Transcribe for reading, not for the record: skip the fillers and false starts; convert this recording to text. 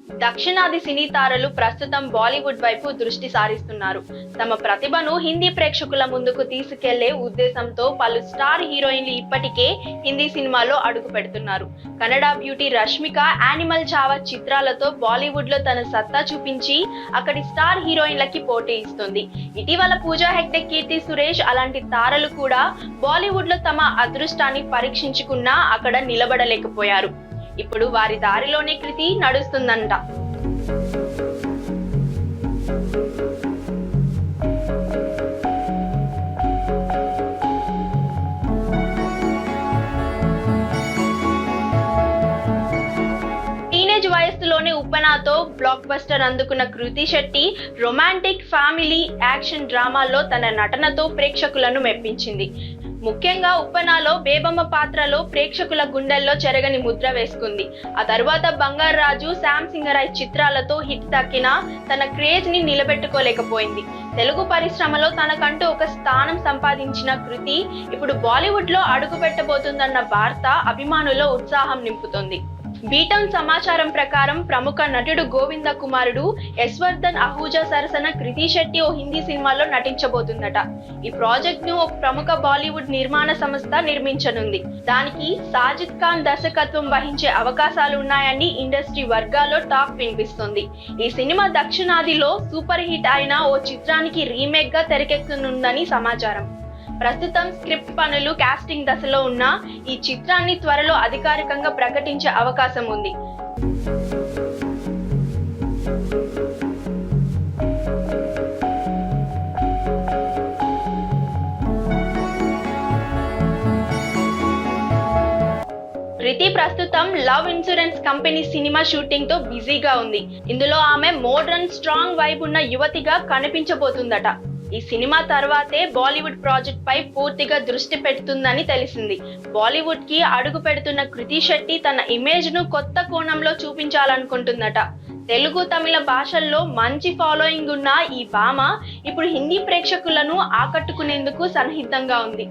దక్షిణాది సినీ తారలు ప్రస్తుతం బాలీవుడ్ వైపు దృష్టి సారిస్తున్నారు. తమ ప్రతిభను హిందీ ప్రేక్షకుల ముందుకు తీసుకెళ్లే ఉద్దేశంతో పలు స్టార్ హీరోయిన్లు ఇప్పటికే హిందీ సినిమాలో అడుగు పెడుతున్నారు. కన్నడ బ్యూటీ రష్మిక యానిమల్ చావా చిత్రాలతో బాలీవుడ్ లో తన సత్తా చూపించి అక్కడి స్టార్ హీరోయిన్లకి పోటీ ఇస్తుంది. ఇటీవల పూజా హెగ్డే, కీర్తి సురేష్ అలాంటి తారలు కూడా బాలీవుడ్ లో తమ అదృష్టాన్ని పరీక్షించుకున్నా అక్కడ నిలబడలేకపోయారు. ఇప్పుడు వారి దారిలోనే కృతి నడుస్తుందంట. టీనేజ్ వయస్సులోనే ఉప్పెనతో బ్లాక్ బస్టర్ అందుకున్న కృతి శెట్టి రొమాంటిక్, ఫ్యామిలీ, యాక్షన్ డ్రామాల్లో తన నటనతో ప్రేక్షకులను మెప్పించింది. ముఖ్యంగా ఉప్పెనలో బేబమ్మ పాత్రలో ప్రేక్షకుల గుండెల్లో చెరగని ముద్ర వేసుకుంది. ఆ తరువాత బంగారు రాజు, శ్యామ్ సింగరాయ్ చిత్రాలతో హిట్ దక్కినా తన క్రేజ్ ని నిలబెట్టుకోలేకపోయింది. తెలుగు పరిశ్రమలో తనకంటూ ఒక స్థానం సంపాదించిన కృతి ఇప్పుడు బాలీవుడ్ లో అడుగు పెట్టబోతుందన్న వార్త అభిమానుల్లో ఉత్సాహం నింపుతోంది. బీటౌన్ సమాచారం ప్రకారం ప్రముఖ నటుడు గోవింద కుమారుడు యశ్వర్ధన్ అహూజా సరసన కృతి శెట్టి ఓ హిందీ సినిమాలో నటించబోతుందట. ఈ ప్రాజెక్ట్ ను ఒక ప్రముఖ బాలీవుడ్ నిర్మాణ సంస్థ నిర్మించనుంది. దానికి సాజిద్ ఖాన్ దర్శకత్వం వహించే అవకాశాలు ఉన్నాయని ఇండస్ట్రీ వర్గాల్లో టాక్ వినిపిస్తుంది. ఈ సినిమా దక్షిణాదిలో సూపర్ హిట్ అయిన ఓ చిత్రానికి రీమేక్ గా తెరకెక్కనుందని సమాచారం. ప్రస్తుతం స్క్రిప్ట్ పనులు కాస్టింగ్ దశలో ఉన్న ఈ చిత్రాన్ని త్వరలో అధికారికంగా ప్రకటించే అవకాశం ఉంది. కృతి ప్రస్తుతం love insurance company cinema shooting తో బిజీగా ఉంది. ఇందులో ఆమె మోడ్రన్, స్ట్రాంగ్ వైబ్ ఉన్న యువతిగా కనిపించబోతుందట. ఈ సినిమా తర్వాతే బాలీవుడ్ ప్రాజెక్ట్ పై పూర్తిగా దృష్టి పెడుతుందని తెలిసింది. బాలీవుడ్ కి అడుగు పెడుతున్న కృతి శెట్టి తన ఇమేజ్ ను కొత్త కోణంలో చూపించాలనుకుంటుందట. తెలుగు, తమిళ భాషల్లో మంచి ఫాలోయింగ్ ఉన్న ఈ భామ ఇప్పుడు హిందీ ప్రేక్షకులను ఆకట్టుకునేందుకు సన్నిహితంగా ఉంది.